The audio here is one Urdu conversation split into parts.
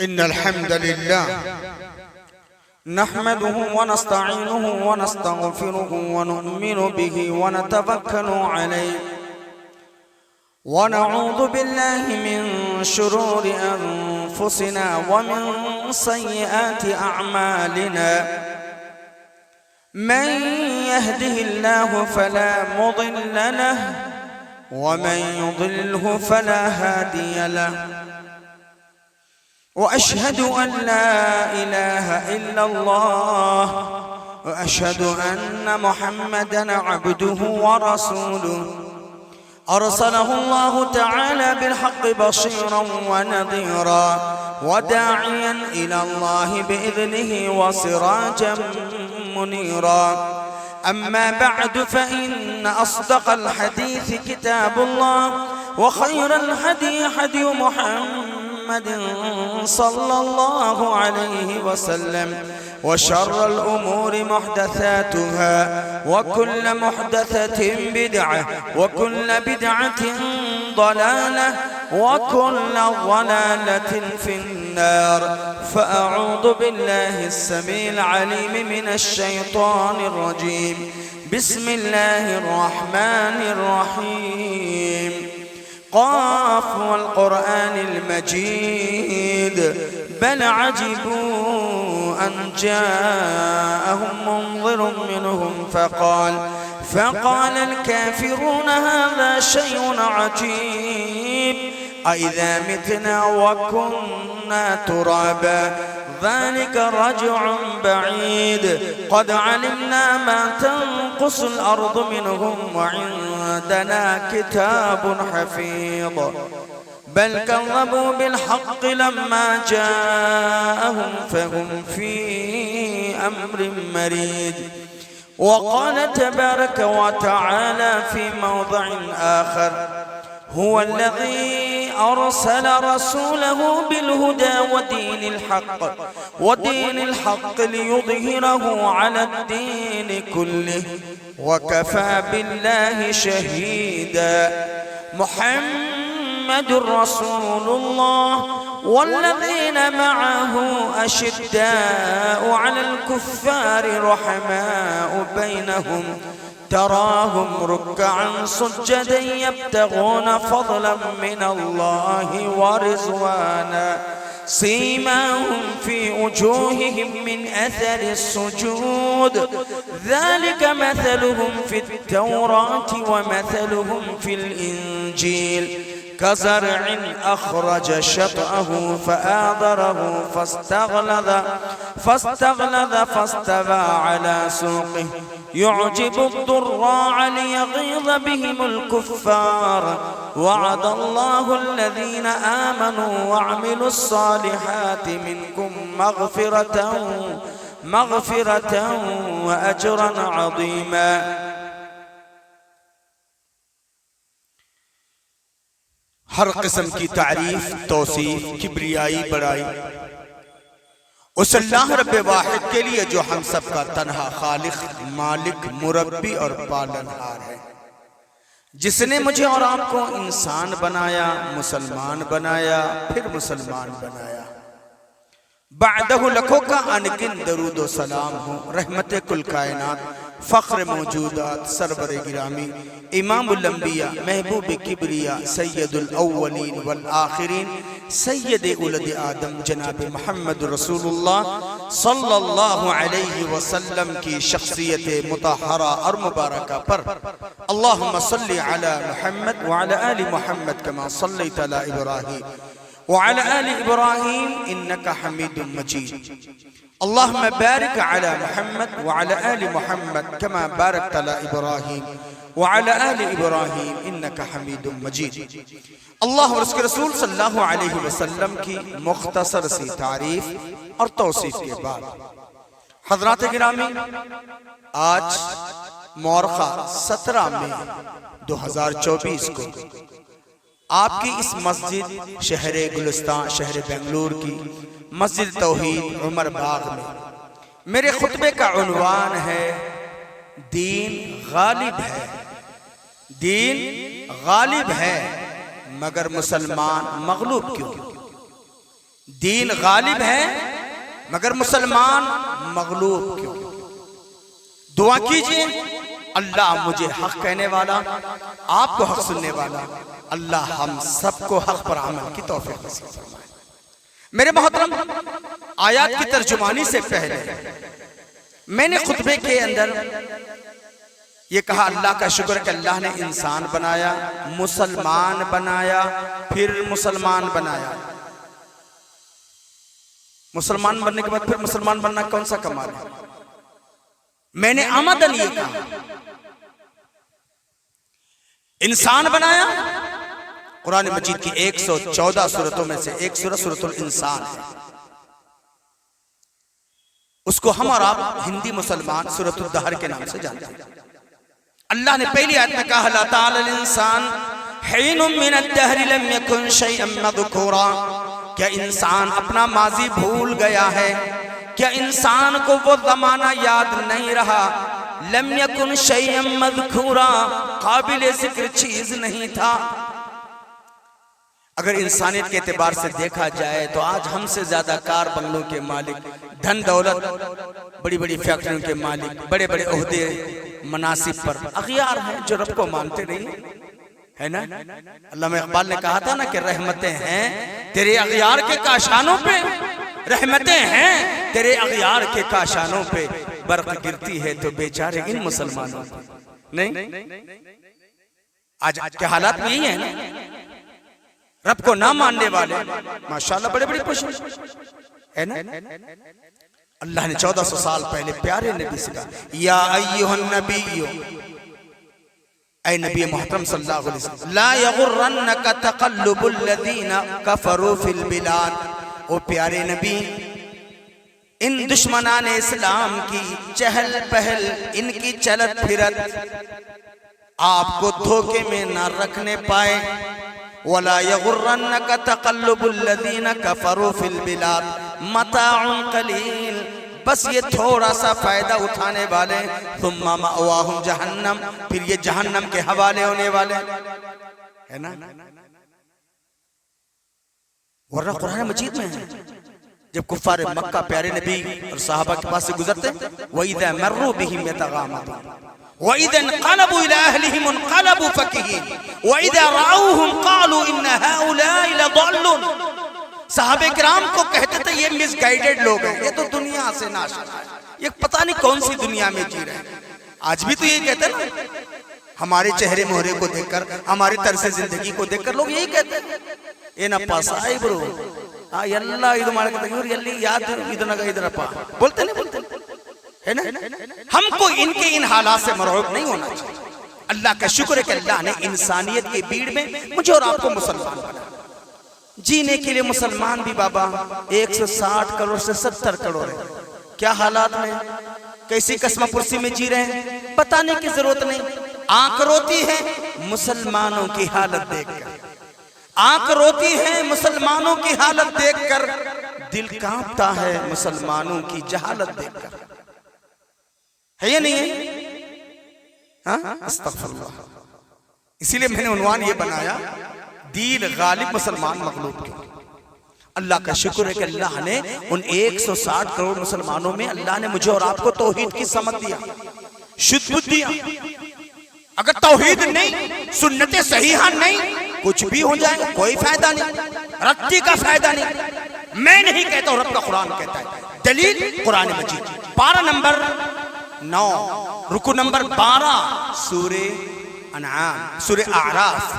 إن الحمد لله نحمده ونستعينه ونستغفره ونؤمن به ونتوكل عليه ونعوذ بالله من شرور أنفسنا ومن سيئات أعمالنا من يهده الله فلا مضل له ومن يضلله فلا هادي له وأشهد أن لا إله إلا الله وأشهد أن محمدًا عبده ورسوله أرسله الله تعالى بالحق بشيرا ونذيرا وداعيا إلى الله بإذنه وسراجا منيرا أما بعد فإن أصدق الحديث كتاب الله وخير الهدي هدي محمد صلى الله عليه وسلم وشر الأمور محدثاتها وكل محدثة بدعة وكل بدعة ضلالة وكل ضلالة في النار فأعوذ بالله السميع العليم من الشيطان الرجيم بسم الله الرحمن الرحيم قاف والقرآن المجيد بل عجبوا أن جاءهم منذر منهم فقال الكافرون هذا شيء عجيب أإذا متنا وكنا ترابا ذلك رجع بعيد قد علمنا ما تنقص الأرض منهم وعندنا كتاب حفيظ بل كذبوا بالحق لما جاءهم فهم في أمر مريج وقال تبارك وتعالى في موضع آخر هو الذي أرسل رسوله بالهدى ودين الحق ليظهره على الدين كله وكفى بالله شهيدا محمد رسول الله والذين معه أشداء على الكفار رحماء بينهم تراهم ركعا سجدا يبتغون فضلا من الله ورضوانا سيماهم في وجوههم من أثر السجود ذلك مثلهم في التوراة ومثلهم في الإنجيل كزرع أخرج شطأه فآذره فاستغلظ فاستوى على سوقه يعجب الضراع ليغيظ بهم الكفار وعد الله الذين آمنوا وعملوا الصالحات منكم مغفرة وأجرا عظيما. ہر قسم کی تعریف توصیف کبریائی بڑائی اس اللہ رب واحد کے لیے جو ہم سب کا تنہا خالق مالک مربی اور پالنہار ہے، جس نے مجھے اور آپ کو انسان بنایا مسلمان بنایا پھر مسلمان بنایا بعدہ لکھوں کا انگن درود و سلام ہو رحمت کل کائنات فخر موجودات سرور گرامی امام الانبیاء محبوب کبریا سید الاولین والآخرین سید اولد آدم جناب محمد رسول اللہ صلی اللہ علیہ وسلم کی شخصیت مطہرہ اور مبارکہ پر اللہم صلی علی محمد وعلی آل محمد کما صلیت علی ابراہیم وعلى آل إبراهيم إنك حميد مجيد اللهم بارك على محمد وعلى آل محمد كما باركت على إبراهيم وعلى آل إبراهيم إنك حميد مجيد اللہ اور اس کے رسول صلی اللہ علیہ وسلم کی مختصر سی تعریف اور توصیف کے بعد حضرات گرامی آج مورخہ 17 مئی 2024 کو آپ کی اس مسجد شہر گلستان شہر بنگلور کی مسجد توحید عمر باغ میں میرے خطبے کا عنوان ہے دین غالب ہے، دین غالب ہے مگر مسلمان مغلوب کیوں؟ دین غالب ہے مگر مسلمان مغلوب کیوں؟ دعا کیجئے اللہ مجھے حق کہنے والا، آپ کو حق سننے والا، اللہ ہم سب کو حق پر عمل کی توفیق نصیب فرمائے۔ میرے محترم، آیات کی ترجمانی سے پہلے میں نے خطبے کے اندر یہ کہا اللہ کا شکر کہ اللہ نے انسان بنایا، مسلمان بنایا، پھر مسلمان بنایا۔ مسلمان بننے کے بعد پھر مسلمان بننا کون سا کمال ہے؟ میں نے آمدن یہ کہا انسان بنایا۔ قرآن مجید کی 114 سورتوں میں سے ایک سورت سورۃ الانسان ہے، اس کو ہم اور آپ ہندی مسلمان سورۃ الدہر کے نام سے جانتے ہیں۔ اللہ نے پہلی آیت میں کہا لا تعالی الانسان حین من الدہر لم یکن شیئا مذکورا، کیا انسان اپنا ماضی بھول گیا ہے؟ کیا انسان کو وہ زمانہ یاد نہیں رہا؟ لم یکن شیئا مذکورا، قابل ذکر چیز نہیں تھا۔ اگر انسانیت کے اعتبار سے دیکھا جائے تو آج ہم سے زیادہ کار بنگلوں کے مالک، دھن دولت، بڑی بڑی فیکٹریوں کے مالک، بڑے بڑے عہدے مناصب پر اغیار ہیں جو رب کو مانتے نہیں ہے نا۔ علامہ اقبال نے کہا تھا نا کہ رحمتیں ہیں تیرے اغیار کے کاشانوں پہ، رحمتیں ہیں تیرے اغیار کے کاشانوں پہ، برق گرتی ہے تو بیچارے ان مسلمانوں پہ۔ نہیں، آج کے حالات میں یہی ہے نا، رب کو نہ ماننے والے ماشاءاللہ بڑے بڑے خوش ہے نا۔ اللہ نے 1400 سال پہلے پیارے نبی سے کہا یا ایھا النبی، اے نبی محترم صلی اللہ علیہ وسلم، لا یغرنک تقلب الذین کفروا فی البلاد، او پیارے نبی ان دشمنان اسلام کی چہل پہل، ان کی چلت پھرت آپ کو دھوکے میں نہ رکھنے پائے۔ وَلَا يَغُرَّنَّكَ تَقَلُّبُ الَّذِينَ كَفَرُوا فِي الْبِلَادِ مَتَاعٌ قَلِيلٌ، بس یہ تھوڑا سا فائدہ اٹھانے والے، ثُمَّ مَأْوَاهُمْ جَهَنَّمْ، پھر یہ جہنم کے حوالے ہونے والے ہے نا۔ ورنہ قرآن مجید میں ہے جب کفار مکہ پیارے نبی اور صحابہ کے پاس سے گزرتے وَإِذَا مَرُّوا بِهِمْ يَتَغَامَضُونَ وَإِذَا انْقَلَبُوا إِلَىٰ أَهْلِهِمُ انْقَلَبُوا فَكِهِينَ وَإِذَا رَأَوْهُمْ قَالُوا إِنَّ هَؤُلَاءِ لَضَالُّونَ۔ صحابہ کرام کو کہتے تھے یہ مس گائیڈڈ لوگ ہیں، یہ تو دنیا سے ناشنا ہے، یہ پتہ نہیں کون سی دنیا میں جی رہے ہیں۔ آج بھی تو یہی کہتے ہیں نا، ہمارے چہرے مہرے کو دیکھ کر، ہماری طرز زندگی کو دیکھ کر لوگ یہی کہتے ہیں اے نا پاسائی برو اللہ ادھر مارے کہتے ہیں یلی یاد ادھر نگا ادھر پا، بولتے نہیں بولتے ہے نا۔ ہم کو ان کے ان حالات سے مرعوب نہیں ہونا چاہیے۔ اللہ کا شکر ہے کہ اللہ نے انسانیت کی بھیڑ میں مجھے اور آپ کو مسلمان بنا۔ جینے کے لیے مسلمان بھی بابا 160 کروڑ سے 70 کروڑ ہے، کیا حالات میں کیسی قسمہ پرسی میں جی رہے ہیں بتانے کی ضرورت نہیں۔ آنکھ روتی ہے مسلمانوں کی حالت دیکھ کر، آنکھ روتی ہے مسلمانوں کی حالت دیکھ کر، دل کانپتا ہے مسلمانوں کی جہالت دیکھ کر، ہے یا نہیں ہے؟ استغفر اللہ۔ اسی لئے میں نے عنوان یہ بنایا دین غالب مسلمان مغلوب کی۔ اللہ کا شکر ہے کہ اللہ نے ان 160 کروڑ مسلمانوں میں اللہ نے مجھے اور آپ کو توحید کی سمجھ دیا، شد بدھ دیا۔ اگر توحید نہیں، سنت صحیحہ نہیں، کچھ بھی ہو جائے کوئی فائدہ نہیں، رتی کا فائدہ نہیں۔ میں نہیں کہتا ہوں، رب کا قرآن کہتا ہے۔ دلیل قرآن مجید پارہ نمبر 9 رکو نمبر 12 سورہ انعام، سورہ اعراف۔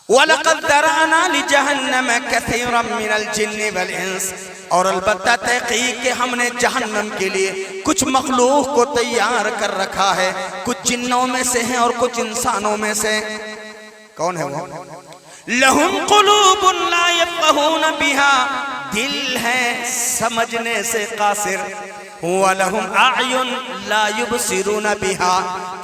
وَلَقَدْ ذَرَأْنَا لِجَهَنَّمَ كَثِيرًا مِنَ الْجِنِّ وَالْإِنسِ، اور البتہ تحقیق کہ ہم نے جہنم کے لیے کچھ مخلوق کو تیار کر رکھا ہے، کچھ جنوں میں سے ہیں اور کچھ انسانوں میں سے۔ کون ہے وہ؟ لَهُمْ قُلُوبٌ لَا يَفْقَهُونَ بِهَا، دل ہے سمجھنے سے قاصر، وَلَهُمْ أَعْيُنٌ لَا يُبْصِرُونَ بِهَا،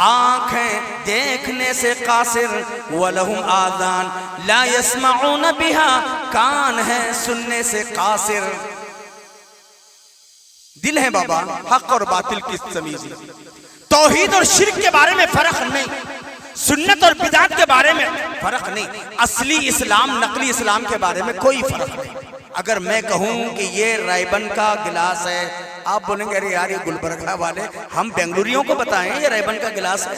آنکھیں دیکھنے سے قاصر، وَلَهُمْ آذان لَا يَسْمَعُونَ بِهَا، کان ہیں سننے سے قاصر۔ دل ہے بابا، حق اور باطل کی تمیز، توحید اور شرک کے بارے میں فرق نہیں، سنت اور بدعت کے بارے میں فرق نہیں، اصلی اسلام نقلی اسلام کے بارے میں کوئی فرق نہیں۔ اگر میں کہوں کہ یہ ریبن کا گلاس ہے، آپ بولیں گے ارے یار یہ گلبرگہ والے، ہم بنگلوریوں کو بتائیں یہ ریبن کا گلاس ہے۔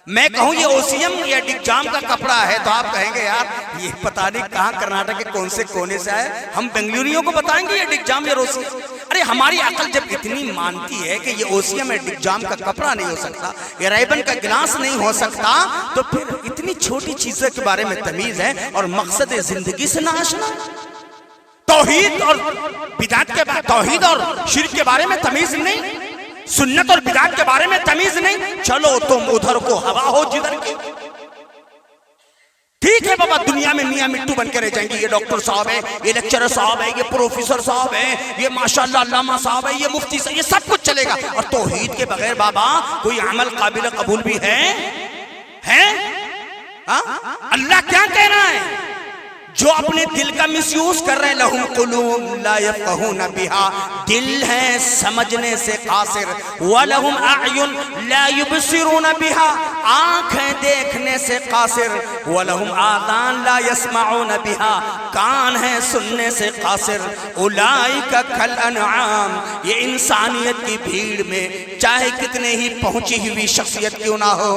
میں کہوں یہ اوسیم یا ڈگجام کا کپڑا ہے تو آپ کہیں گے یار یہ پتہ نہیں کہاں کرناٹک کے کون سے کونے سے آئے، ہم بنگلوریوں کو بتائیں گے یہ ڈگجام یا اوسیم۔ ارے ہماری عقل جب اتنی مانتی ہے کہ یہ اوسیم یا ڈگجام کا کپڑا نہیں ہو سکتا، یہ ریبن کا گلاس نہیں ہو سکتا، تو پھر اتنی چھوٹی چیزوں کے بارے میں تمیز ہے اور مقصد زندگی سے ناآشنا، توحید اور بدعت کے بارے، توحید اور شرک کے بارے میں تمیز نہیں، سنت اور بدعت کے بارے میں تمیز نہیں، چلو تم ادھر کو ہوا ہو جدھر کی۔ ٹھیک ہے بابا، دنیا میں میاں مٹو بن کے رہ جائیں گے، یہ ڈاکٹر صاحب ہے، یہ لیکچرر صاحب ہے، یہ پروفیسر صاحب ہے، یہ ماشاءاللہ علامہ صاحب ہے، یہ مفتی صاحب، یہ سب کچھ چلے گا، اور توحید کے بغیر بابا کوئی عمل قابل قبول بھی ہے؟ اللہ کیا کہہ رہا ہے؟ جو اپنے دل کا مس یوز کر رہے ہیں، لہم قلوب لا یفقہون بہا، دل ہے سمجھنے سے قاصر، وَلَهُمْ أَعْيُنْ لَا يُبْصِرُونَ بِهَا، آنکھیں دیکھنے سے قاصر، وَلَهُمْ آذان لَا يَسْمَعُونَ بِهَا، کان ہیں سننے سے قاصر، أُولَئِكَ كَالْأَنْعَامِ، یہ انسانیت کی بھیڑ میں چاہے کتنے ہی پہنچی ہوئی شخصیت کیوں نہ ہو،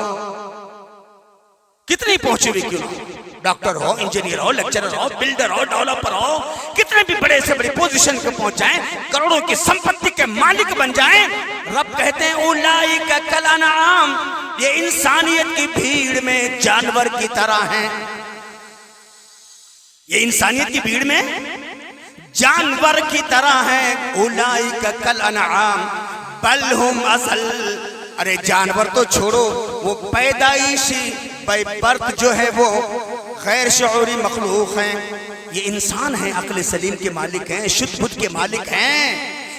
کتنی پہنچی ہوئی کیوں نہ ہو، ڈاکٹر ہو، انجینئر ہو، لیکچرر ہو، بلڈر ہو، ڈیولپر ہو، کتنے بھی بڑے سے بڑے پوزیشن پہ پہنچ جائیں، کروڑوں کی سمپتی کے مالک بن جائیں، رب کہتے ہیں اولئک کالانعام، یہ انسانیت کی بھیڑ میں جانور کی طرح ہیں، یہ انسانیت کی بھیڑ میں جانور کی طرح ہیں، اولئک کالانعام بل ہم اضل، ارے جانور تو چھوڑو، وہ پیدائشی بے برت جو ہے وہ غیر شعوری مخلوق ہیں، یہ انسان ہیں، عقل سلیم کے مالک ہیں، شدھ بدھ کے مالک ہیں،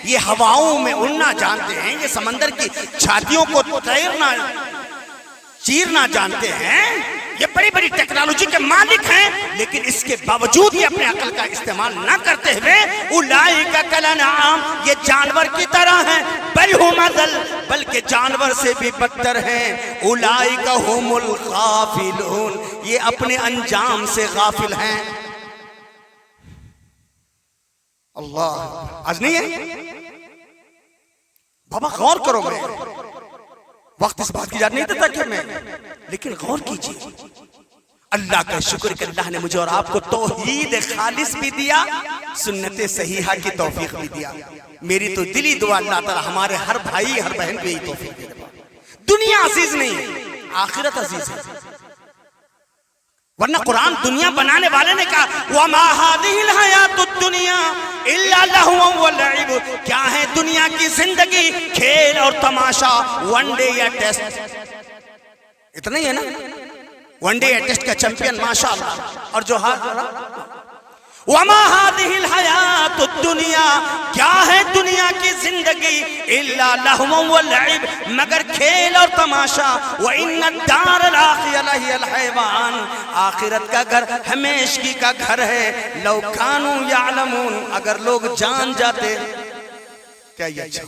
یہ ہواؤں میں اڑنا جانتے ہیں، یہ سمندر کی چھاتیوں کو تیرنا چیرنا جانتے ہیں، یہ بڑی بڑی ٹیکنالوجی کے مالک ہیں، لیکن اس کے باوجود یہ اپنے عقل کا استعمال نہ کرتے ہوئے اولئک کالانعام، یہ جانور کی طرح ہیں، بل ہم اضل، بلکہ جانور سے بھی بدتر ہیں، اولئک هم الغافلون، یہ اپنے انجام سے غافل ہیں۔ اللہ آج نہیں ہے بابا، غور کرو، میں وقت اس بات کی یاد نہیں دیتا کہ میں، لیکن غور کیجئے، اللہ کا شکر کہ اللہ نے مجھے اور آپ کو توحید خالص بھی دیا، سنت صحیحہ کی توفیق بھی دیا۔ میری تو دلی دعا اللہ تعالی ہمارے ہر بھائی ہر بہن بھی توفیق دے دے۔ دنیا عزیز نہیں ہے، آخرت عزیز ہے، ورنہ قرآن دنیا بنانے والے نے کہا وَمَا هَذِهِ الْحَيَاةُ الدُّنْيَا إِلَّا لَهْوٌ وَلَعِبٌ، کیا ہے دنیا کی زندگی، کھیل اور تماشا، ون ڈے یا ٹیسٹ، اتنا ہی ہے نا، ون ڈے یا ٹیسٹ کا چیمپئن ماشاءاللہ، اور جو ہاتھ وَمَا هَذِهِ الْحَيَاةُ الدُّنْيَا، کیا ہے دنیا کی زندگی، إِلَّا لَهْوٌ وَلَعِبٌ، مگر کھیل اور تماشا، وَإِنَّ الدَّارَ الْآخِرَةَ لَهِيَ الْحَيْوَانُ، آخرت کا گھر ہمیشگی کا گھر ہے، لَوْ كَانُوا يَعْلَمُونَ، اگر لوگ جان جاتے، کیا یہ اچھا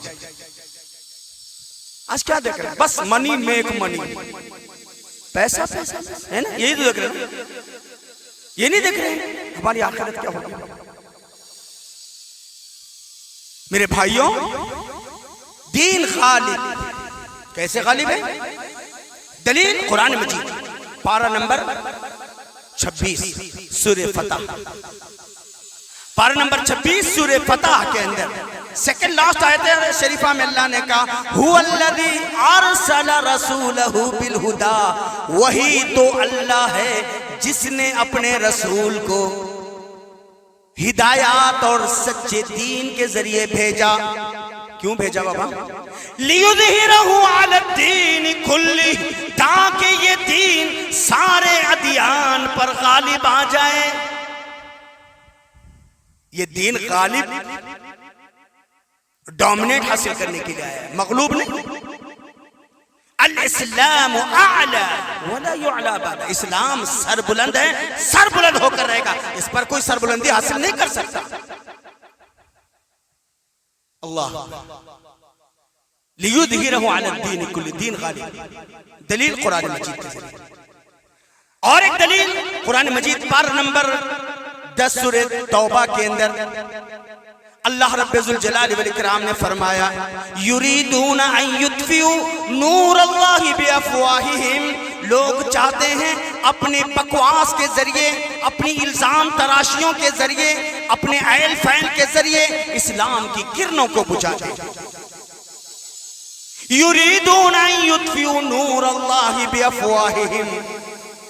آج کیا دیکھ رہے ہیں، بس منی میک منی، پیسہ پیسہ ہے نا، یہی تو دیکھ رہے ہیں، یہ نہیں دیکھ رہے ہیں ہماری آخرت کیا ہوگی۔ میرے بھائیوں، دین غالب، کیسے غالب ہے؟ دلیل قرآن مجید، پارہ نمبر 26 سورہ فتح، پارہ نمبر 26 سورہ فتح کے اندر سیکنڈ لاسٹ آیت شریفہ میں اللہ نے کہا هو الذی ارسل رسولہ بالہدی، وہی تو اللہ ہے جس نے اپنے رسول کو ہدایات اور سچے دین کے ذریعے بھیجا۔ کیوں بھیجا بابا؟ لِيُظْهِرَهُ عَلَى الدِّينِ كُلِّهِ، تاکہ یہ دین سارے ادیان پر غالب آ جائے۔ یہ دین غالب ڈومینیٹ حاصل کرنے کے لیے آیا ہے، مغلوب نہیں۔ الاسلام اعلی ولا یعلی بعد، اسلام سر بلند ہے، سر بلند ہو کر رہے گا، اس پر کوئی سر بلندی حاصل نہیں کر سکتا۔ اللہ لیظہرہ علی الدین کل، دین غالب، دلیل قرآن مجید کے ذریعے۔ اور ایک دلیل قرآن مجید پارہ نمبر 10 سورہ توبہ کے اندر اللہ رب ذوالجلال والاکرام نے فرمایا یریدون ان یطفئوا نور اللہ بافواہہم، لوگ چاہتے ہیں اپنے بکواس کے ذریعے، اپنی الزام تراشیوں کے ذریعے، اپنے عیل فعل کے ذریعے اسلام کی کرنوں کو بجھا دیں۔ یریدون ان یطفئوا نور اللہ بافواہہم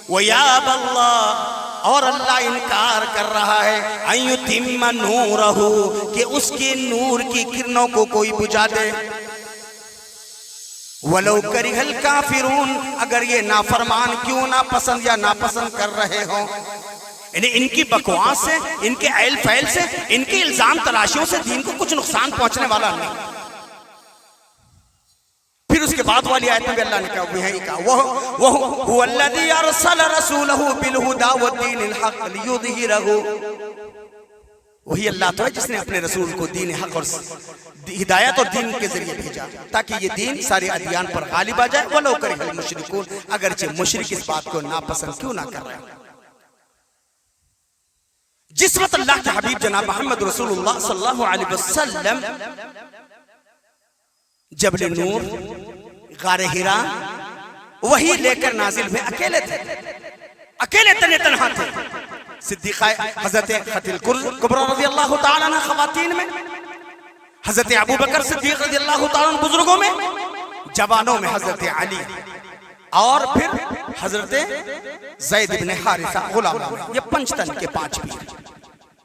ویابی اللہ، اور اللہ انکار کر رہا ہے ان یتم نورہ، کہ اس کے نور کی کرنوں کو کوئی بجھا دے۔ وَلَوْ كَرِهَ الْكَافِرُونَ، اگر یہ نافرمان کیوں نہ پسند یا ناپسند کر رہے ہوں، یعنی ان کی بکواس سے، ان کے عیل فعل سے، ان کے الزام تراشیوں سے دین کو کچھ نقصان پہنچنے والا نہیں۔ پھر اس کے بعد والی آیت میں بھی اللہ نے کہا، وہی کہا وَهُوَ الَّذِي أَرْسَلَ رَسُولَهُ بِالْهُدَى وَالدِّينِ الْحَقِّ لِيُظْهِرَهُ، وہی اللہ تو ہے جس نے اپنے رسول کو دین حق اور ہدایت اور دین کے ذریعے بھیجا تاکہ یہ دین سارے ادیان پر غالب آ جائے۔ وَلَوْ كَرِهَ الْمُشْرِكُونَ، اگرچہ مشرک اس بات کو ناپسند کیوں نہ کر رہے ہیں۔ جس وقت اللہ کے حبیب جناب محمد رسول اللہ صلی اللہ علیہ وسلم جبل نور، غار حرا، وہی لے کر نازل ہوئے، اکیلے تھے، اکیلے تنہا تھے۔ صدیقہ حضرت خدیجہ کبریٰ رضی اللہ تعالیٰ عنہ خواتین میں، حضرت ابو بکر صدیق رضی اللہ تعالیٰ عنہ بزرگوں میں، جوانوں میں حضرت علی، اور پھر حضرت زید بن حارثہ غلاموں میں۔ یہ 5 تن کے 5 پیر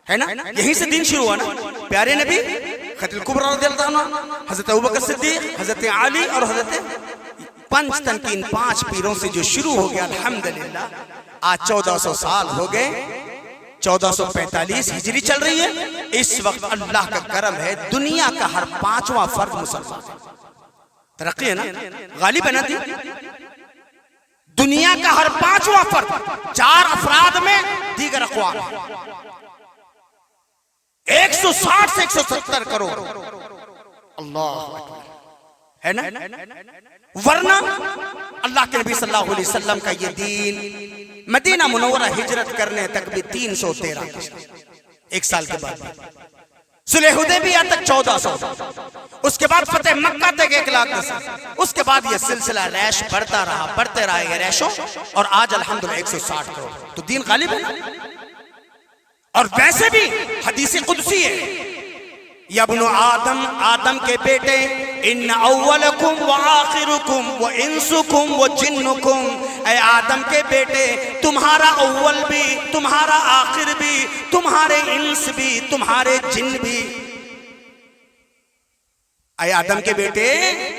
ہے نا، یہیں سے دین شروع ہوا نا۔ پیارے نبی خدیجہ کبریٰ رضی اللہ عنہ، حضرت ابو بکر صدیق، حضرت علی اور حضرت 5 تن کی ان 5 پیروں سے جو شروع ہو گیا، الحمدللہ آج 1400 سال ہو گئے، 1445 ہجری چل رہی ہے۔ اس وقت اللہ کا کرم ہے، دنیا کا ہر 5واں فرد مسلمان ہے۔ ترقی ہے نا، غالب ہے نا دین۔ دنیا کا ہر 5واں فرد 4 افراد میں دیگر اقوام ہے، 160 سے 170 کروڑ، اللہ اکبر، ہے نا۔ ورنہ اللہ کے نبی صلی اللہ علیہ وسلم کا یہ دین مدینہ منورہ ہجرت کرنے تک بھی 313، 1 سال کے بعد صلح حدیبیہ تک 1400، اس کے بعد فتح مکہ تک 1,10,000، اس کے بعد یہ سلسلہ ریش بڑھتا رہا، بڑھتے رہا یہ ریشوں، اور آج الحمدللہ 160 کروڑ، تو دین غالب ہے نا۔ اور ویسے بھی حدیث قدسی ہے، یا ابن آدم، آدم کے بیٹے، ان اولکم وآخرکم وانسکم وجنکم، اے آدم کے بیٹے، تمہارا اول بھی، تمہارا آخر بھی، تمہارے انس بھی، تمہارے جن بھی۔ اے آدم کے بیٹے،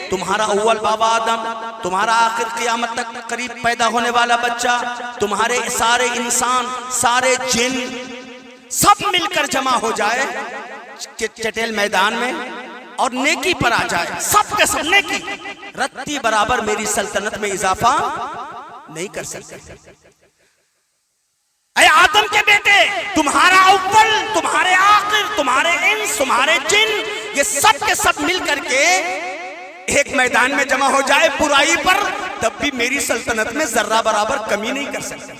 تمہارا اول بابا آدم، تمہارا آخر قیامت تک قریب پیدا ہونے والا بچہ، تمہارے سارے انسان، سارے جن، سب مل کر جمع ہو جائے چٹیل میدان میں اور نیکی پر آ جائے، سب کے سب نیکی، رتی برابر میری سلطنت میں اضافہ نہیں کر سکتے۔ اے آدم کے بیٹے، تمہارا اول، تمہارے آخر، تمہارے انس، تمہارے جن، یہ سب کے سب مل کر کے ایک میدان میں جمع ہو جائے برائی پر، تب بھی میری سلطنت میں ذرہ برابر کمی نہیں کر سکتے۔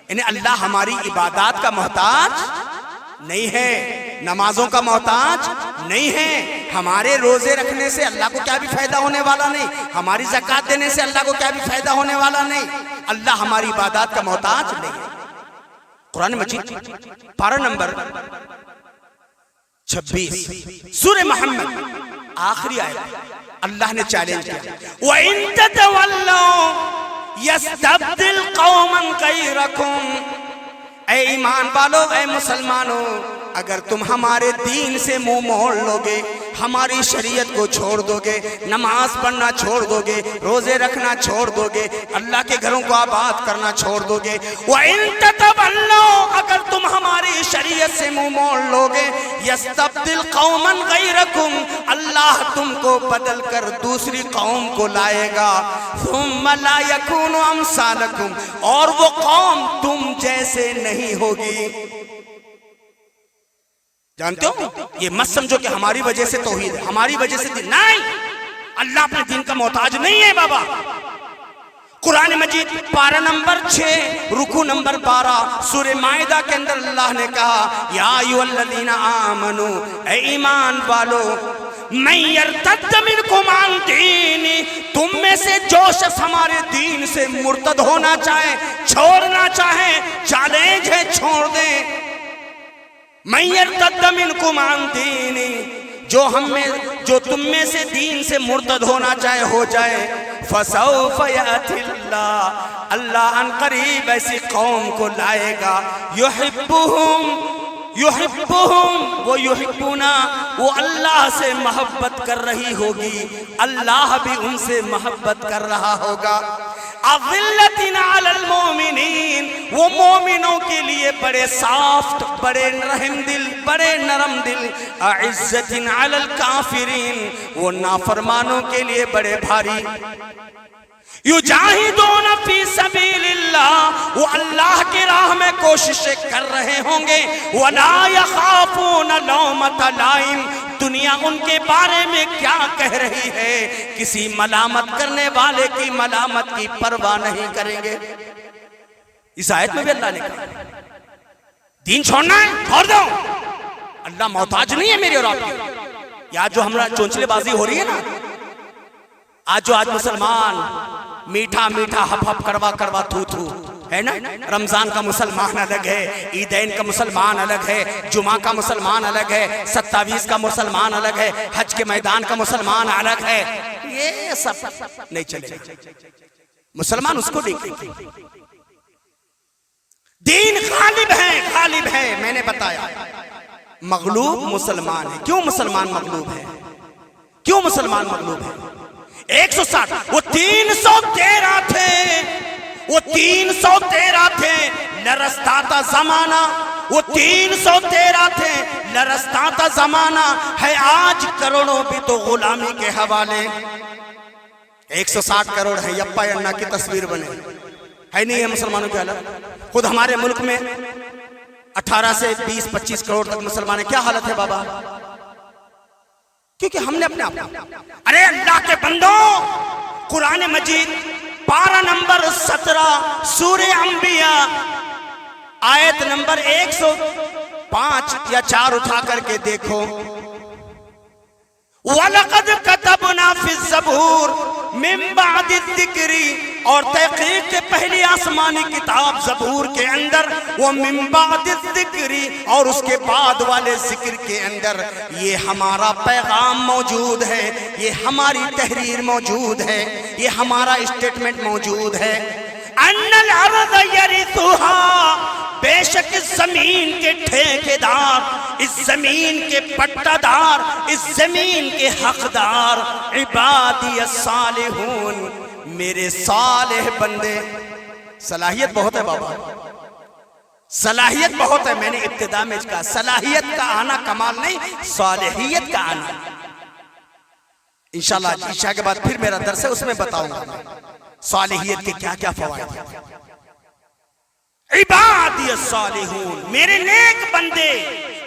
یعنی اللہ ہماری عبادات کا محتاج نہیں ہے، نمازوں کا محتاج نہیں ہے، ہمارے روزے رکھنے سے اللہ کو کیا بھی فائدہ ہونے والا نہیں، ہماری زکوٰۃ دینے سے اللہ کو کیا بھی فائدہ ہونے والا نہیں، اللہ ہماری عبادات کا محتاج نہیں ہے۔ قرآن مجید پارہ نمبر 26 سورہ محمد آخری آیت، اللہ نے چیلنج کیا، وَإِن تَتَوَلَّوْا يَسْتَبْدِلْ قَوْمًا غَيْرَكُمْ، اے ایمان والو، اے مسلمانوں، اگر تم ہمارے دین سے منہ موڑ لوگے، ہماری شریعت کو چھوڑ دو گے، نماز پڑھنا چھوڑ دو گے، روزے رکھنا چھوڑ دو گے، اللہ کے گھروں کو آباد کرنا چھوڑ دو گے، وَإِن تَتَوَلَّوْا، اگر تم ہماری شریعت سے منہ موڑ لوگے، يَسْتَبْدِلْ قَوْمًا غَيْرَكُمْ، اللہ تم کو بدل کر دوسری قوم کو لائے گا، ثُمَّ لَا يَكُونُ أَمْثَالَكُمْ، اور وہ قوم تم جیسے نہیں ہوگی۔ جانتے ہو، یہ مت سمجھو کہ ہماری وجہ سے توحید ہے، ہماری وجہ سے دین، نہیں، اللہ اپنے دین کا محتاج نہیں ہے بابا۔ قرآن مجید پارہ نمبر 6 رکوع نمبر 12 سورہ مائدہ کے اندر اللہ نے کہا یا ایھا الذین آمنو، اے ایمان والو، من یرتد منکم عن دینی، تم میں سے جو شخص ہمارے دین سے مرتد ہونا چاہے، چھوڑنا چاہے، چیلنج ہے چھوڑ دیں۔ من یرتد منکم عن دینی، جو تم میں سے دین سے مرتد ہونا چاہے ہو جائے، فسوف یأتی اللہ ان قریب ایسی قوم کو لائے گا، یحبہم وہ یحبونا، وہ اللہ سے محبت کر رہی ہوگی، اللہ بھی ان سے محبت کر رہا ہوگا۔ اذلۃ علی المؤمنین، وہ مومنوں کے لیے بڑے سافٹ، بڑے رحم دل، بڑے نرم دل۔ اعزۃ علی الکافرین، وہ نافرمانوں کے لیے بڑے بھاری۔ یجاہدون فی سبیل اللہ، وہ اللہ کی راہ میں کوششیں کر رہے ہوں گے۔ ولا یخافون لومۃ لائم، دنیا ان کے بارے میں کیا کہہ رہی ہے، کسی ملامت کرنے والے کی ملامت کی پرواہ نہیں کریں گے۔ اس آیت میں بھی اللہ نے کہا دین چھوڑنا ہے چھوڑ دو، اللہ محتاج نہیں ہے میری اور آپ کی۔ یا جو ہمارا چونچلے بازی ہو رہی ہے نا، آج مسلمان میٹھا میٹھا ہپ ہپ کروا کروا تھو تھو ہے نا، رمضان کا مسلمان الگ ہے، عیدین کا مسلمان الگ ہے، جمعہ کا مسلمان الگ ہے، 27 کا مسلمان الگ ہے، حج کے میدان کا مسلمان الگ ہے، یہ سب نہیں چلے گا۔ مسلمان اس کو دیکھیں، دین غالب ہے، غالب ہے۔ میں نے بتایا مغلوب مسلمان ہے۔ کیوں مسلمان مغلوب ہے؟ کیوں مسلمان مغلوب ہے؟ 160 وہ 313 تھے، وہ 313 تھے، لرزتا تھا زمانہ، وہ 313 تھے، لرزتا تھا زمانہ ہے، آج کروڑوں بھی تو غلامی کے حوالے۔ 160 کروڑ ہے، یپا ینا کی تصویر بنے ہے نہیں ہے مسلمانوں کے حالت۔ خود ہمارے ملک میں 18 سے 20-25 کروڑ تک مسلمان ہیں۔ کیا حالت ہے بابا؟ کیونکہ ہم نے اپنے آپ، ارے اللہ کے بندوں، قرآن مجید پارہ نمبر 17 سورہ انبیاء آیت نمبر 105 یا 4 اٹھا کر کے دیکھو۔ وَلَقَدْ كَتَبْنَا فِي الزَّبُورِ مِن بَعْدِ الذِّكْرِ، اور تحقیق کے پہلی آسمانی کتاب زبور کے اندر، وہ مِن بَعْدِ الذِّكْرِ، اور اس کے بعد والے ذکر کے اندر یہ ہمارا پیغام موجود ہے، یہ ہماری تحریر موجود ہے، یہ ہمارا اسٹیٹمنٹ موجود ہے۔ أَنَّ الْأَرْضَ يَرِثُهَا، بے شک اس زمین کے ٹھیکیدار، اس زمین کے پٹہ دار، اس زمین کے حقدار، عبادی الصالحون، میرے صالح بندے۔ صلاحیت بہت ہے بابا، صلاحیت بہت ہے۔ میں نے ابتدا میں کہا صلاحیت کا آنا کمال نہیں، صالحیت کا آنا۔ انشاءاللہ عشاء کے بعد پھر میرا درس ہے، اس میں بتاؤں گا صالحیت کے کیا کیا فوائد ہیں۔ عبادی الصالحون، میرے نیک بندے،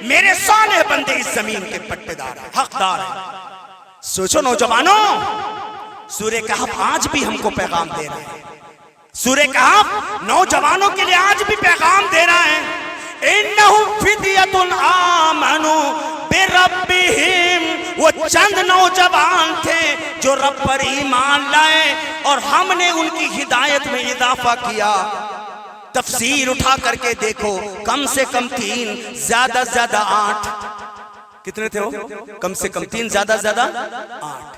میرے صالح بندے اس زمین کے پٹے دار ہیں، حقدار ہیں۔ سوچو نوجوانوں، سورہ کہف آج بھی ہم کو پیغام دے رہا ہے، سورہ کہف نوجوانوں کے لیے آج بھی پیغام دے رہا ہے۔ انہم فدیۃ آمنوا بربہم، وہ چند نوجوان تھے جو رب پر ایمان لائے اور ہم نے ان کی ہدایت میں اضافہ کیا۔ تفسیر اٹھا کر کے دیکھو، کم سے کم 3، زیادہ سے زیادہ 8۔ کتنے تھے وہ؟ کم سے کم 3، زیادہ سے زیادہ 8۔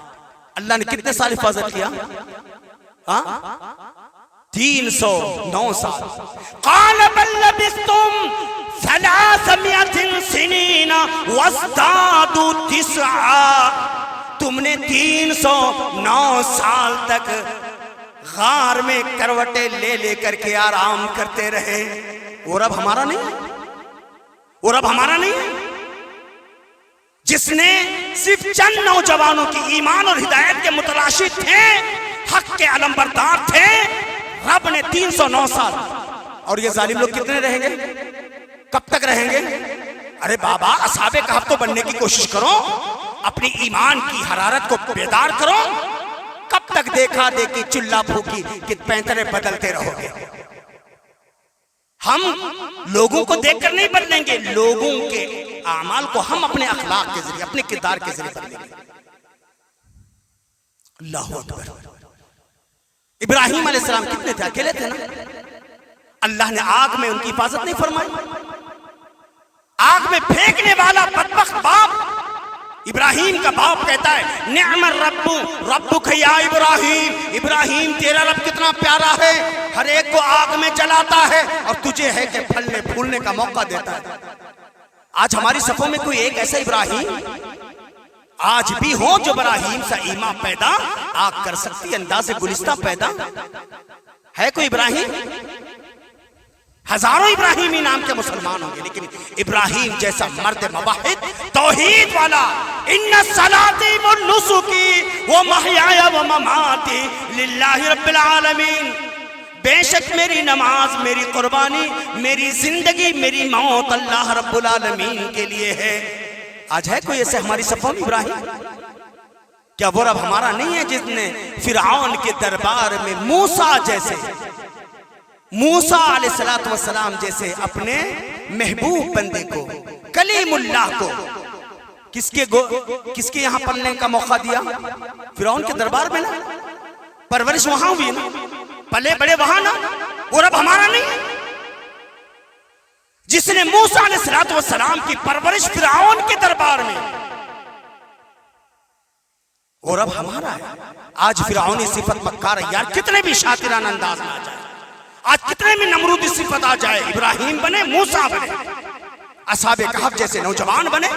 اللہ نے کتنے سال حفاظت کیا؟ 309 سال۔ قال بل لبثتم 300 سنین وازدادوا 9، تم نے 309 سال تک غار میں کروٹیں لے لے کر کے آرام کرتے رہے۔ وہ رب ہمارا نہیں ہے، وہ رب ہمارا نہیں ہے جس نے صرف چند نوجوانوں کی ایمان اور ہدایت کے متلاشی تھے، حق کے علمبردار تھے، رب نے 309 سال۔ اور یہ ظالم لوگ کتنے رہیں گے؟ کب تک رہیں گے؟ ارے بابا، اصحاب کہف تو بننے کی کوشش کرو، اپنی ایمان کی حرارت کو بیدار کرو۔ کب تک تک دیکھا دیکھی چلہ پھوکی کہ پینترے بدلتے رہو گے. ہم لوگوں کو دیکھ کر نہیں بدلیں گے, لوگوں کے اعمال کو ہم اپنے اخلاق کے ذریعے, اپنے کردار کے ذریعے بدلیں گے. اللہ اکبر. ابراہیم علیہ السلام کتنے تھے؟ اکیلے تھے نا. اللہ نے آگ میں ان کی حفاظت نہیں فرمائی. آگ میں پھینکنے والا بدبخت باپ, ابراہیم کا باپ کہتا ہے نعم الرب ربک یا ابراہیم, ابراہیم تیرا رب کتنا پیارا ہے, ہر ایک کو آگ میں جلاتا ہے اور تجھے ہے کہ پھلنے پھولنے کا موقع دیتا ہے. آج ہماری صفوں میں کوئی ایک ایسا ابراہیم آج بھی ہو جو ابراہیم سا ایمان پیدا آگ کر سکتی, انداز گلستہ پیدا ہے کوئی ابراہیم؟ ہزاروں ابراہیمی نام کے مسلمان ہوں گے, لیکن ابراہیم جیسا مرد مواحد توحید والا, ان صلاتی و نسکی و محیای و مماتی للہ رب العالمین, بے شک میری نماز, میری قربانی, میری زندگی, میری موت اللہ رب العالمین کے لیے ہے. آج ہے کوئی ایسے ہماری صفوں میں ابراہیم؟ کیا وہ رب ہمارا نہیں ہے جس نے فرعون کے دربار میں موسیٰ جیسے, موسیٰ علیہ السلام جیسے اپنے محبوب بندے کو, کلیم اللہ کو کس کے یہاں پلنے کا موقع دیا؟ فرعون کے دربار میں نا, پرورش وہاں ہوئی نا, پلے بڑے وہاں نا. وہ رب ہمارا نہیں ہے جس نے موسیٰ علیہ السلام کی پرورش فرعون کے دربار میں, وہ رب ہمارا ہے. آج فرعونی صفت مکار ہے یار, کتنے بھی شاطرانہ انداز میں آ جائے, آج کتنے بھی نمرودی صفت آ جائے, ابراہیم بنے, موسیٰ بنے, اصحاب کہف جیسے نوجوان بنے,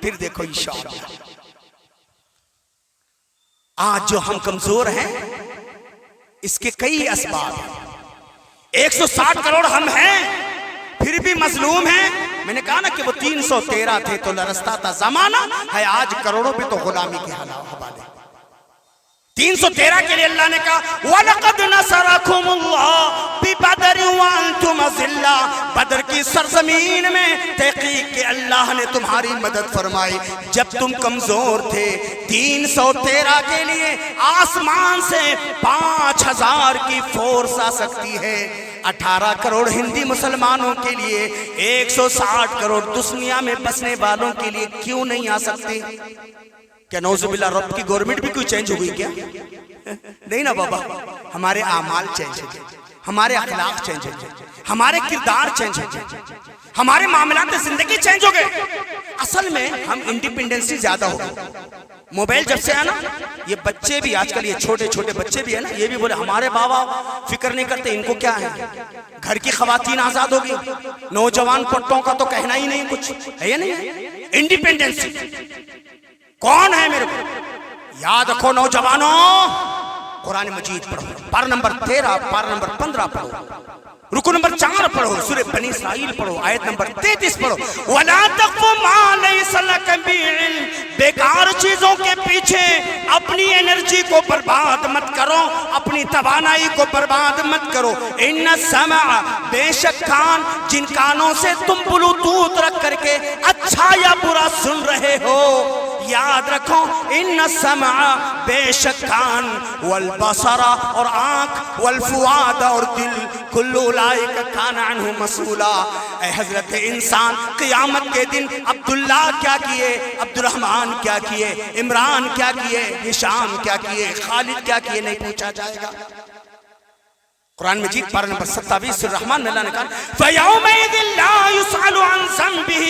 پھر دیکھو انشاءاللہ. آج جو ہم کمزور ہیں اس کے کئی اسباب ہیں. 160 کروڑ ہم ہیں پھر بھی مظلوم ہیں. میں نے کہا نا کہ وہ 313 تھے تو لرزتا تھا زمانہ ہے, آج کروڑوں پہ تو غلامی کے حوالے. 313 کے لیے اللہ نے کہا وَلَقَدْ نَصَرَكُمُ اللَّهُ بِبَدْرٍ وَأَنْتُمْ أَذِلَّةٌ, بدر کی سرزمین میں تحقیق کہ اللہ نے تمہاری مدد فرمائی جب تم کمزور تھے. 313 کے لیے آسمان سے 5000 کی فورس آ سکتی ہے. 18 کروڑ ہندی مسلمانوں کے لیے 160 کروڑ دنیا میں بسنے والوں کے لیے کیوں نہیں آ سکتے؟ کیا نعوذ باللہ رب کی گورنمنٹ بھی کوئی چینج ہو گئی کیا؟ نہیں نا بابا, ہمارے اعمال چینج ہو گئے, ہمارے اخلاق چینج ہو گئے, ہمارے کردار چینج ہو گئے, ہمارے معاملات زندگی چینج ہو گئے. اصل میں ہم انڈیپینڈنسی زیادہ ہو گئے. موبائل جب سے آنا, یہ بچے بھی آج کل, یہ چھوٹے چھوٹے بچے بھی ہیں نا, یہ بھی بولے ہمارے بابا فکر نہیں کرتے, ان کو کیا ہے. گھر کی خواتین آزاد ہوگی, نوجوان پٹوں کا تو کہنا ہی نہیں کچھ ہے, یا نہیں؟ انڈیپینڈنسی کون ہے میرے کو یاد رکھو نوجوانوں. قرآن مجید پڑھو, پارہ نمبر 13, پارہ نمبر 15 پڑھو, رکو نمبر 4 پڑھو, سورہ بنی اسرائیل پڑھو, آیت نمبر 33 پڑھو. وَلَا تَقْفُ مَا لَيْسَ لَكَ بِهِ عِلْمٌ, بیکار چیزوں کے پیچھے اپنی انرجی کو برباد مت کرو, اپنی توانائی کو برباد مت کرو. ان السمع, بے شک کان, جن کانوں سے تم بلوٹوتھ رکھ کر کے اچھا یا برا سن رہے ہو, یاد رکھو ان السمع, بے شک کان, والبصر, اور آنکھ, والفؤاد, اور دل, کل اولئک کان عنہ مسئولا. اے حضرت انسان, قیامت کے دن عبداللہ کیا کیے, عبد الرحمن کیا کیے, عمران کیا کیے, ہشام کیا کیے, خالد کیا کیے, نہیں پوچھا جائے گا. قرآن مجید پارہ نمبر 27 سورہ الرحمن میں اللہ نے کہا فَيَوْمَئِذٍ لَا يُسْأَلُ عَنْ ذَنْبِهِ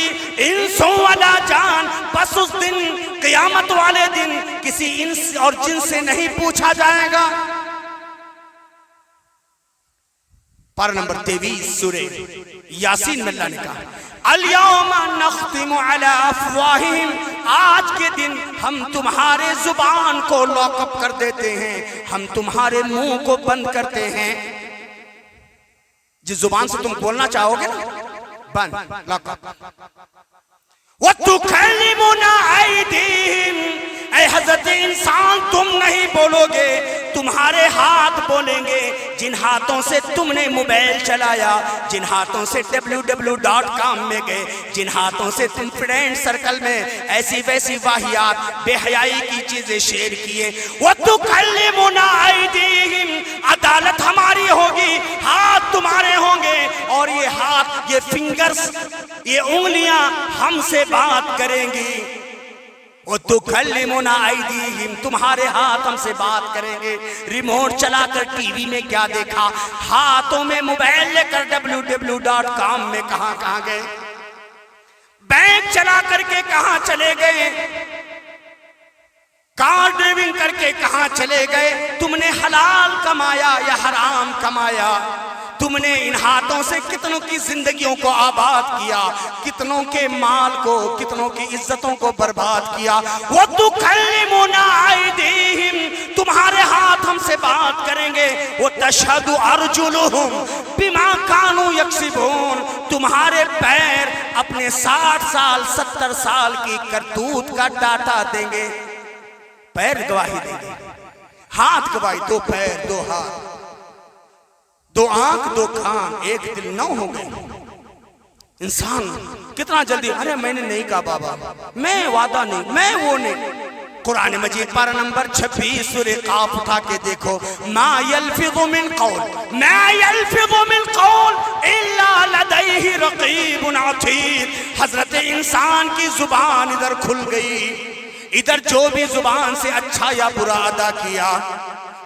إِنسٌ وَلَا جَانٌ, بس اس دن, قیامت والے دن, کسی انس اور جن سے نہیں پوچھا جائے گا. پارہ نمبر 23 سورہ یاسین میں اللہ نے کہا الْيَوْمَ نَخْتِمُ عَلَىٰ أَفْوَاهِهِمْ, آج کے دن ہم تمہارے زبان کو لاک اپ کر دیتے ہیں, ہم تمہارے منہ کو بند کرتے ہیں. جس زبان سے تم بولنا چاہو گے نا, بند, لاک اپ. وَتُكَلِّمُنَا أَيْدِيهِمْ, اے حضرت انسان تم نہیں بولو گے, تمہارے ہاتھ بولیں گے جن ہاتھوں سے تم نے موبائل چلایا، جن ہاتھوں سے www.com میں گئے، جن ہاتھوں سے تم فرینڈ سرکل میں ایسی ویسی واہیات بے حیائی کی چیزیں شیئر کیے، وَتُكَلِّمُنَا أَيْدِيهِمْ، عدالت ہماری ہوگی، ہاتھ تمہارے ہوں گے، اور یہ ہاتھ، یہ فنگرز، یہ انگلیاں ہم سے بات کریں گی۔ وَتُكَلِّمُنَا أَيْدِيهِمْ، تمہارے ہاتھ ہم سے بات کریں گے۔ ریموٹ چلا کر ٹی وی میں کیا دیکھا، ہاتھوں میں موبائل لے کر www.com میں کہاں گئے، بینک چلا کر کے کہاں چلے گئے، کار ڈرائیونگ کر کے کہاں چلے گئے، تم نے حلال کمایا یا حرام کمایا، تم نے ان ہاتھوں سے کتنوں کی زندگیوں کو آباد کیا، کتنوں کے مال کو، کتنوں کی عزتوں کو برباد کیا۔ وَتُكَلِّمُنَا أَيْدِيهِمْ، تمہارے ہاتھ ہم سے بات کریں گے، وَتَشْهَدُ أَرْجُلُهُمْ بِمَا كَانُوا يَكْسِبُونَ، تمہارے پیر اپنے 60 سال 70 سال کی کرتوت کا ڈاٹا دیں گے۔ پیر گواہی دیں گے، ہاتھ گواہی، 2 پیر 2 ہاتھ 2 آنکھ 2 کان 1 دل 9 ہو گئے۔ انسان کتنا جلدی، ارے میں نے نہیں کہا بابا، میں وعدہ نہیں، میں وہ نہیں۔ قرآن مجید پارہ نمبر 26 سورہ قاف اٹھا کے دیکھو، ما یلفظ من قول، ما یلفظ من قول الا لدیہ رقیب عتید۔ حضرت انسان کی زبان ادھر کھل گئی، ادھر جو بھی زبان سے اچھا یا برا ادا کیا،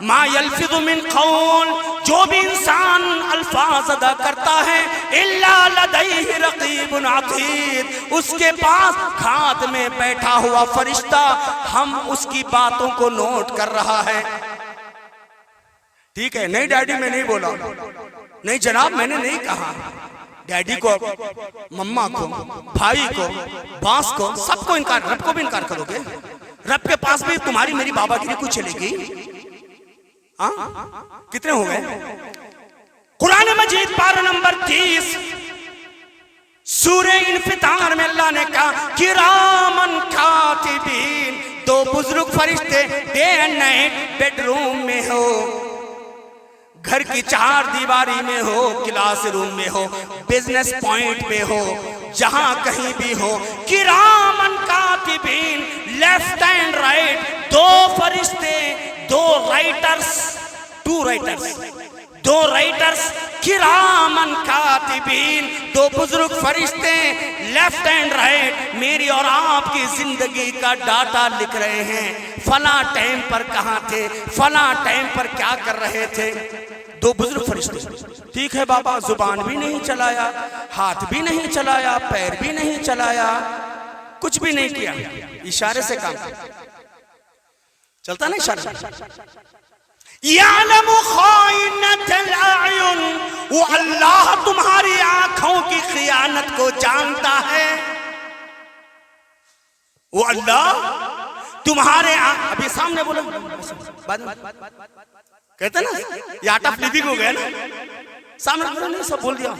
ما یلفظ من قول، جو بھی انسان الفاظ ادا کرتا ہے، الا لدیہ رقیب عتید، اس کے پاس ہاتھ میں بیٹھا ہوا فرشتہ ہم اس کی باتوں کو نوٹ کر رہا ہے۔ ٹھیک ہے، نہیں ڈیڈی میں نہیں بولا، نہیں جناب میں نے نہیں کہا، ڈیڈی کو، مما کو، بھائی کو، باس کو، سب کو انکار، رب کو بھی انکار کرو گے؟ رب کے پاس بھی تمہاری میری بابا گیری کچھ چلے گی؟ کتنے ہو گئے؟ قرآن مجید پارہ نمبر 30 سورہ انفطار میں اللہ نے کہا کرامن کاتبین، 2 بزرگ فرشتے day and night bed room میں ہو، گھر کی 4 دیواری میں ہو، کلاس روم میں ہو، بزنس پوائنٹ پہ ہو، جہاں کہیں بھی ہو، کرامن کاتبین، لیفٹ اینڈ رائٹ 2 فرشتے، 2 رائٹرز، 2 رائٹرز کرامن کاتبین، 2 بزرگ فرشتے لیفٹ اینڈ رائٹ میری اور آپ کی زندگی کا ڈاٹا لکھ رہے ہیں، فلاں ٹائم پر کہاں تھے، فلاں ٹائم پر کیا کر رہے تھے۔ 2 بزرگ فرشتے، ٹھیک ہے بابا، زبان بھی نہیں چلایا، ہاتھ بھی نہیں چلایا، پیر بھی نہیں چلایا، کچھ بھی نہیں کیا، اشارے سے کام چلتا نا، اشارے۔ یعلم خائنۃ الاعین، وہ اللہ تمہاری آنکھوں کی خیانت کو جانتا ہے، وہ اللہ تمہارے ابھی سامنے بولو، کہتے نا یہ آٹا فلیپنگ ہو گیا نا، سامنے بولو، نہیں سب بول دیا،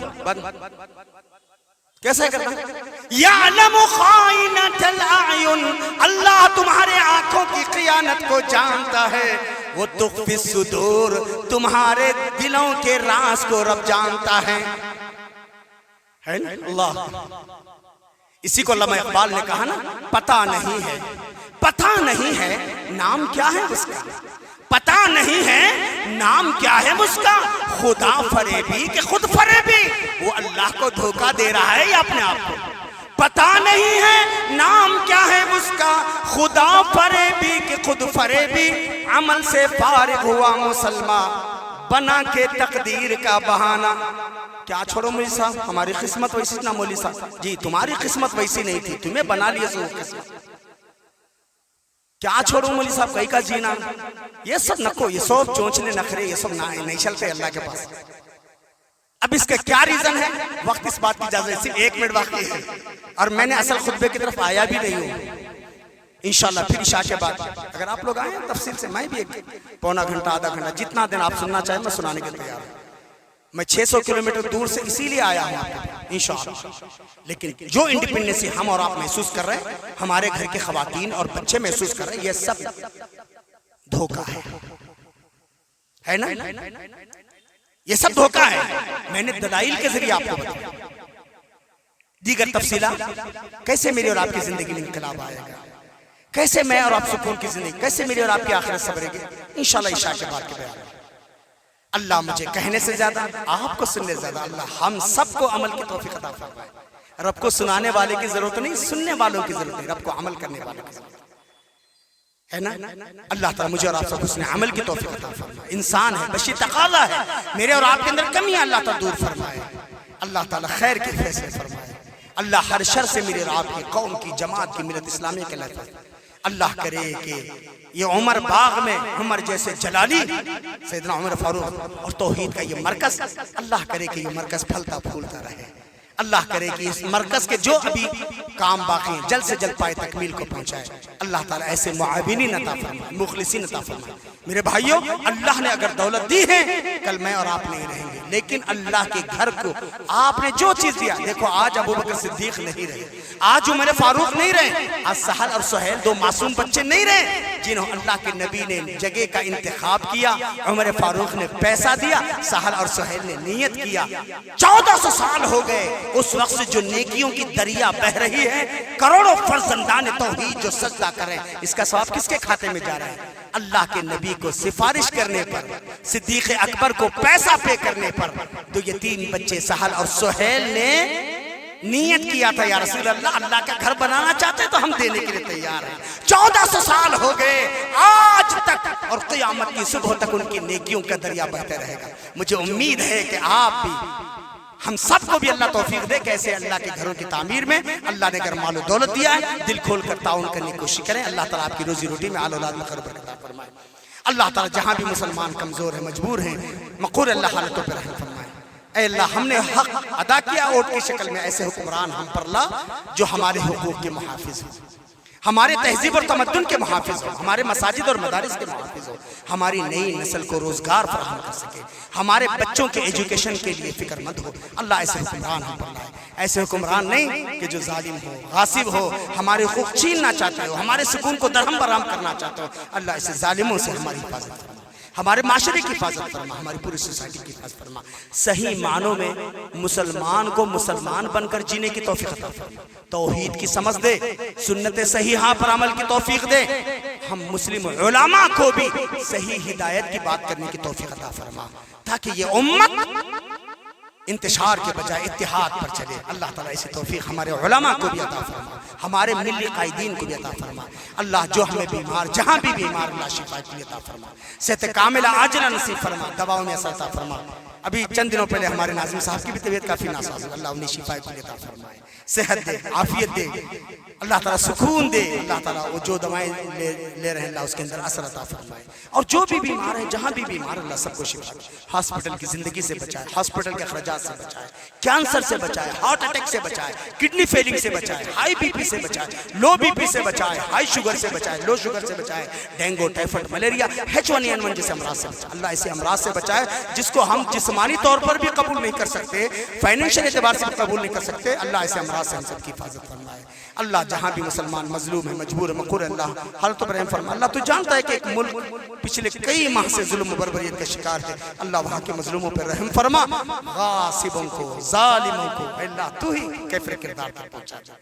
کیسے کرتا ہے؟ یعلم خائنۃ الاعین، اللہ تمہارے آنکھوں کی خیانت کو جانتا ہے، وہ تخفی الصدور، تمہارے دلوں کے راز کو رب جانتا ہے اللہ۔ اسی کو علامہ اقبال نے کہا نا، پتہ نہیں ہے، پتہ نہیں ہے نام کیا ہے اس کا، پتہ نہیں ہے نام کیا ہے اس کا، خدا فریبی کہ خود فریبی، وہ اللہ کو دھوکہ دے رہا ہے یا اپنے آپ کو؟ پتہ نہیں ہے نام کیا ہے اس کا، خدا فریبی کہ خود فریبی، عمل سے فارغ ہوا مسلمان، بنا کے تقدیر کا بہانہ۔ کیا چھوڑو مولوی صاحب، ہماری قسمت ویسی نہ، مولوی صاحب جی تمہاری قسمت ویسی نہیں تھی، تمہیں بنا لیا سو قسمت۔ کیا چھوڑو مولوی صاحب، کہیں کا جینا، یہ سب نکو، یہ سب چونچنے نخرے، یہ سب نہیں چلتے اللہ کے پاس۔ اب اس کا کیا ریزن ہے، وقت اس بات کی اجازت، صرف 1 منٹ باقی ہے، اور میں نے اصل خطبے کی طرف آیا بھی نہیں ہوں، انشاءاللہ پھر عشاء کے بعد اگر آپ لوگ آئیں تفصیل سے، میں بھی 1 پونا گھنٹہ آدھا گھنٹہ جتنا دن آپ سننا چاہیں میں سنانے کے تیار ہوں۔ میں 600 کلومیٹر دور سے اسی لیے آیا ہوں انشاءاللہ، لیکن جو انڈیپینڈنسی ہم اور آپ محسوس کر رہے ہیں، ہمارے گھر کے خواتین اور بچے محسوس کر رہے ہیں، یہ سب دھوکہ ہے۔ ہے نا؟ یہ سب دھوکہ ہے. میں نے دلائل کے ذریعے آپ کو بتایا. دیگر تفصیلات کیسے میری اور آپ کی زندگی میں انقلاب آئے گا, کیسے میں اور آپ سکون کی زندگی, کیسے میری اور آپ کی آخرت سنورے گی, انشاءاللہ عشاء کے بعد کے بیان. اللہ مجھے کہنے سے زیادہ, آپ کو سننے سے زیادہ, اللہ ہم سب کو عمل کی توفیق عطا فرمائے. رب کو سنانے والے کی ضرورت نہیں, سننے والوں کی ضرورت ہے. رب کو عمل کرنے والوں کی ضرورت ہے نا. اللہ تعالیٰ مجھے اور آپ سب حسن عمل کی توفیق عطا فرمائے. انسان ہے, بشر تقاضا ہے, میرے اور آپ کے اندر کمی ہے, اللہ تعالیٰ دور فرمائے. اللہ تعالیٰ خیر کے فیصلے فرمائے. اللہ ہر شر سے میرے اور آپ کی قوم کی, جماعت کی, ملت اسلامیہ کے لئے اللہ کرے کہ یہ عمر باغ میں عمر جیسے جلالی سیدنا عمر فاروق اور توحید کا یہ مرکز, اللہ کرے کہ یہ مرکز پھلتا پھولتا رہے. اللہ کرے کہ اس مرکز کے جو ابھی کام باقی ہیں جلد سے جلد پائے تکمیل کو پہنچائے. اللہ تعالیٰ ایسے معاونین عطا فرمائے, مخلصین عطا فرمائے. میرے بھائیوں, اللہ نے اگر دولت دی ہے, کل میں اور آپ نہیں رہیں گے, لیکن اللہ کے گھر کو آپ نے جو چیز دیا, دیکھو آج ابوبکر صدیق نہیں رہے, آج عمر فاروق نہیں رہے, آج سہل اور سہیل دو معصوم بچے نہیں رہے جنہوں اللہ کے نبی نے جگہ کا انتخاب کیا. عمر فاروق نے پیسہ دیا, سہل اور سہیل نے نیت کیا. 1400 سال ہو گئے اس وقت سے جو نیکیوں کی دریا بہ رہی ہے, کروڑوں فرزندان توحید جو سجدہ کر رہے ہیں, اس کا ثواب کس کے کھاتے میں جا رہا ہے؟ اللہ کے نبی کو سفارش کرنے پر, صدیق اکبر کو پیسہ پے کرنے پر. دو یتیم بچے سہل اور سہیل نے نیت کیا تھا, یا رسول اللہ, اللہ کا گھر بنانا چاہتے تو ہم دینے کے لیے تیار ہیں. 1400 سال ہو گئے آج تک, اور قیامت کی صبح تک ان کی نیکیوں کا دریا بہتے رہے گا. مجھے امید ہے کہ آپ بھی, ہم سب کو بھی اللہ توفیق دے کیسے اللہ کے گھروں کی تعمیر میں. اللہ نے اگر مال و دولت دیا ہے, دل کھول کر تعاون کرنے کی کوشش کریں. اللہ تعالیٰ آپ کی روزی روٹی میں آل اولاد میں خیر برکت عطا فرمائے. اللہ تعالیٰ جہاں بھی مسلمان کمزور ہیں, مجبور ہیں, مقہور, اللہ حالتوں پر رحم فرمائے. اے اللہ, ہم نے حق ادا کیا ووٹ کی شکل میں, ایسے حکمران ہم پر لا جو ہمارے حقوق کے محافظ ہوں, ہمارے تہذیب اور تمدن کے محافظ ہو, ہمارے مساجد اور مدارس کے محافظ ہو, ہماری نئی نسل کو روزگار فراہم کر سکے, ہمارے بچوں کے ایجوکیشن کے لیے فکر مند ہو. اللہ ایسے حکمران ہم پر لائے, ایسے حکمران نہیں کہ جو ظالم ہو, غاصب ہو, ہمارے حقوق چھیننا چاہتے ہو, ہمارے سکون کو درہم برہم کرنا چاہتے ہو. اللہ ایسے ظالموں سے ہماری حفاظت فرما, ہمارے معاشرے کی حفاظت فرما, ہماری پوری سوسائٹی کی حفاظت فرما. صحیح معنوں میں مسلمان کو مسلمان بن کر جینے کی توفیق عطا فرما, توحید کی سمجھ دے, سنت صحیحہ پر عمل کی توفیق دے. ہم مسلم علماء کو بھی صحیح ہدایت کی بات کرنے کی توفیق عطا فرما, تاکہ یہ امت انتشار کے بجائے اتحاد پر چلے. اللہ تعالیٰ ایسی توفیق ہمارے علماء کو بھی عطا فرما, ہمارے ملی قائدین کو بھی عطا فرما. اللہ جو ہمیں بیمار, جہاں بھی بیمار, اللہ شفا کے لیے عطا فرما, صحت کاملہ عاجلہ نصیب فرما, دواؤں میں اثر عطا فرما. ابھی چند دنوں پہلے ہمارے ناظم صاحب کی بھی طبیعت کافی ناساز ہے, اللہ انہیں شفا کے لیے عطا فرمائے, صحت دے, عافیت دے, اللہ تعالیٰ سکون دے. اللہ تعالیٰ وہ جو دوائیں لے رہے ہیں, اللہ اس کے اندر اثر عطا فرمائے. اور جو بھی بیمار ہیں, جہاں بھی بیمار, اللہ سب کو شفا دے. ہاسپٹل کی زندگی سے بچائے, ہاسپٹل کے اخراجات سے بچائے, کینسر سے بچائے, ہارٹ اٹیک سے بچائے, کڈنی فیلنگ سے بچائے, ہائی بی پی سے بچائے, لو بی پی سے بچائے, ہائی شوگر سے بچائے, لو شوگر سے بچائے, ڈینگو, ٹائفائڈ, ملیریا, H1N1 جیسے امراض سے بچائے. اللہ ایسے امراض سے بچائے جس کو ہم جسمانی طور پر بھی قبول نہیں کر سکتے, فائنینشل اعتبار سے بھی قبول نہیں کر سکتے. اللہ ایسے امراض سے ہم سب کی حفاظت فرمائے. اللہ جہاں بھی مسلمان مظلوم ہے, مجبور ہے, مقہور ہے, اللہ حالتوں پر رحم فرما. اللہ تو جانتا ہے کہ ایک ملک پچھلے کئی ماہ سے ظلم و بربریت کا شکار ہے. اللہ وہاں کے مظلوموں پر رحم فرما, غاصبوں کو, ظالموں کو, اللہ تو ہی کیفر کردار تک پہنچا جائے.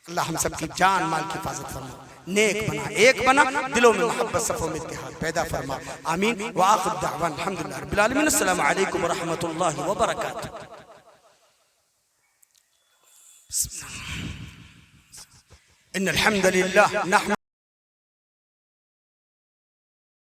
اللہ ہم سب کی جان مال کی حفاظت فرما, نیک بنا, ایک بنا, دلوں میں محبت, صفوں میں اتحاد پیدا فرما. آمین. وآخر دعوان الحمدللہ رب العالمین. السلام علیکم ورحمۃ اللہ وبرکاتہ. ان الحمد للہ نحمد